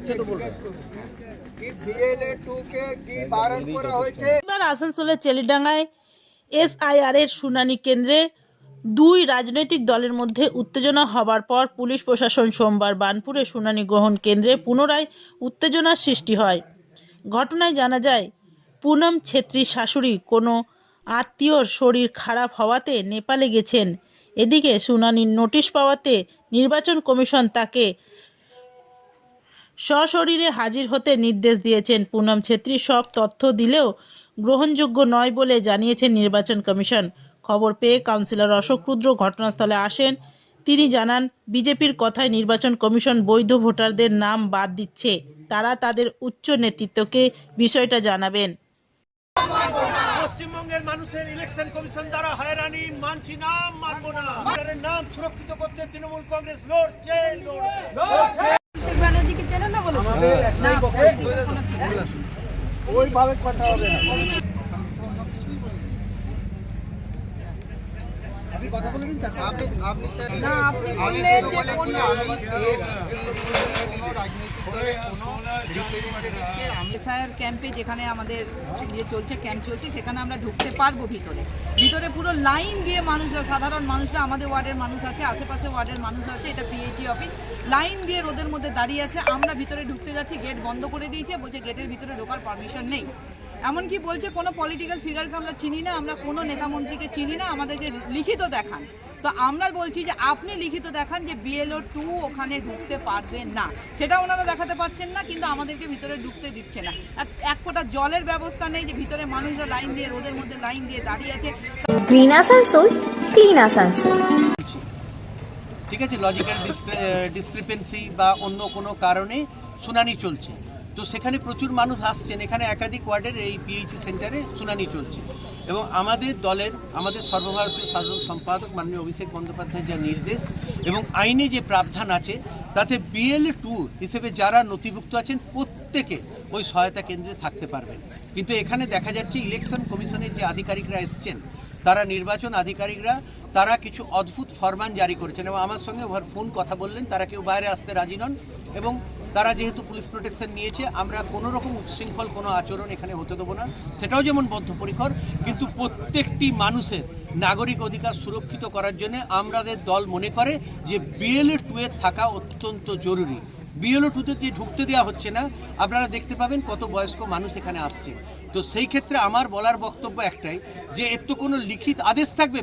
যাচ্ছে তো বলবেন। এবার আসানসোলের চেলিডাঙ্গায় এসআইআর এর শুনানি কেন্দ্রে দুই রাজনৈতিক দলের মধ্যে উত্তেজনা হবার পর পুলিশ প্রশাসন সোমবার বার্নপুরে শুনানি গ্রহণ কেন্দ্রে পুনরায় উত্তেজনার সৃষ্টি হয়। ঘটনায় জানা যায়, পুনম ছেত্রীর শাশুড়ি কোনো আত্মীয়র শরীর খারাপ হওয়াতে নেপালে গেছেন। এদিকে শুনানির নোটিশ পাওয়াতে নির্বাচন কমিশন তাকে সশরীরে হাজির হতে নির্দেশ দিয়েছেন। পুনম ছেত্রী সব তথ্য দিলেও গ্রহণযোগ্য নয় বলে জানিয়েছেন নির্বাচন কমিশন। খবর পেয়ে কাউন্সিলর অশোক রুদ্র ঘটনাস্থলে আসেন। তিনি জানান, বিজেপির কথায় নির্বাচন কমিশন বৈধ ভোটারদের নাম বাদ দিচ্ছে। তারা তাদের উচ্চ নেতৃত্বকে বিষয়টা জানাবেন। পশ্চিমবঙ্গের মানুষের ইলেকশন কমিশন দ্বারা হয়রানি মানছি না, মানবো না। ভোটারের নাম সুরক্ষিত করতে তৃণমূল কংগ্রেস লড়ছে। ওইভাবে কথা হবে না। কথা বলে দিন। আপনি স্যার না, আপনি বললেন যে কোনো এসআইআর ক্যাম্পে যেখানে আমাদের চলছে, ক্যাম্প চলছে, সেখানে আমরা ঢুকতে পারবো। ভিতরে পুরো লাইন দিয়ে মানুষরা, সাধারণ মানুষরা, আমাদের ওয়ার্ডের মানুষ আছে, আশেপাশে ওয়ার্ডের মানুষ আছে, এটা পিএইচই অফিস, লাইন দিয়ে রোদের মধ্যে দাঁড়িয়ে আছে। আমরা ভিতরে ঢুকতে যাচ্ছি, গেট বন্ধ করে দিয়েছে, বলছে গেটের ভিতরে ঢোকার পারমিশন নেই। এমনকি বলছে কোনো পলিটিক্যাল ফিগারকে আমরা চিনি না, আমরা কোনো নেতা মন্ত্রীকে চিনি না, আমাদেরকে লিখিত দেখান। তো আমরা বলছি যে আপনি লিখিত দেখান যে BLO 2 ওখানে ঢুকতে পারবেন না, সেটা ওনারা দেখাতে পারছেন না, কিন্তু আমাদেরকে ভিতরে ঢুকতে দিচ্ছে না। এক ফোঁটা জলের ব্যবস্থা নেই যে ভিতরে মানুষরা লাইন দিয়ে, রোদের মধ্যে লাইন দিয়ে দাঁড়িয়ে আছে। Green Asansol, clean Asansol. ঠিক আছে, লজিক্যাল ডিসক্রিপেন্সি বা অন্য কোনো কারণে শুনানি চলছে, তো সেখানে প্রচুর মানুষ আসছেন। এখানে একাধিক ওয়ার্ডের এই পিএইচই সেন্টারে শুনানি চলছে এবং আমাদের দলের, আমাদের সর্বভারতীয় সাধারণ সম্পাদক মাননীয় অভিষেক বন্দ্যোপাধ্যায়ের যা নির্দেশ এবং আইনে যে প্রাবধান আছে, তাতে BLO 2 হিসেবে যারা নথিভুক্ত আছেন প্রত্যেকে ওই সহায়তা কেন্দ্রে থাকতে পারবেন। কিন্তু এখানে দেখা যাচ্ছে ইলেকশন কমিশনের যে আধিকারিকরা এসছেন, তারা নির্বাচন আধিকারিকরা, তারা কিছু অদ্ভুত ফরমান জারি করেছেন এবং আমার সঙ্গে ফোন কথা বললেন, তারা কেউ বাইরে আসতে রাজি নন এবং তারা যেহেতু পুলিশ প্রোটেকশন নিয়েছে, আমরা কোনো রকম উচ্ছৃঙ্খল কোনো আচরণ এখানে হতে দেবো না, সেটাও যেমন বদ্ধপরিকর, কিন্তু প্রত্যেকটি মানুষের নাগরিক অধিকার সুরক্ষিত করার জন্য আমাদের দল মনে করে যে BLO 2 এর থাকা অত্যন্ত জরুরি। BLO 2 তে যে ঢুকতে দেওয়া হচ্ছে না, আপনারা দেখতে পাবেন কত বয়স্ক মানুষ এখানে আসছে। তো সেই ক্ষেত্রে আমার বলার বক্তব্য একটাই, যে এর তো কোনো লিখিত আদেশ থাকবে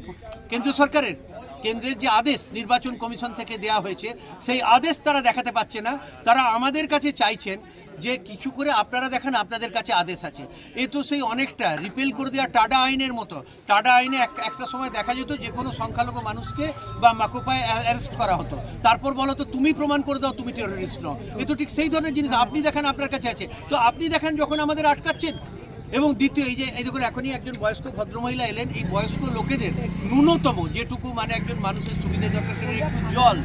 কেন্দ্র সরকারের, কেন্দ্রের যে আদেশ নির্বাচন কমিশন থেকে দেওয়া হয়েছে, সেই আদেশ তারা দেখাতে পারছে না। তারা আমাদের কাছে চাইছেন যে কিছু করে আপনারা দেখান আপনাদের কাছে আদেশ আছে। এ তো সেই অনেকটা রিপেল করে দেওয়া টাডা আইনের মতো। টাডা আইনে একটা সময় দেখা যেত যে কোনো সংখ্যালঘু মানুষকে বা মাকোপায় অ্যারেস্ট করা হতো, তারপর বলো তো তুমি প্রমাণ করে দাও তুমি টেরোরিস্ট নও। এ তো ঠিক সেই ধরনের জিনিস। আপনি দেখান আপনার কাছে আছে, তো আপনি দেখান যখন আমাদের আটকাচ্ছেন। এবং দ্বিতীয়, এই দেখুন এখনই একজন বয়স্ক ভদ্রমহিলা এলেন, এই বয়স্ক লোকেদের ন্যূনতম যেটুকু মানে একজন মানুষের সুবিধা দরকার, একটু জল,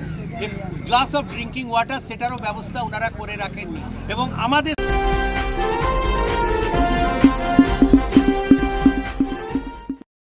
গ্লাস অফ ড্রিঙ্কিং ওয়াটার, সেটারও ব্যবস্থা ওনারা করে রাখেননি। এবং আমাদের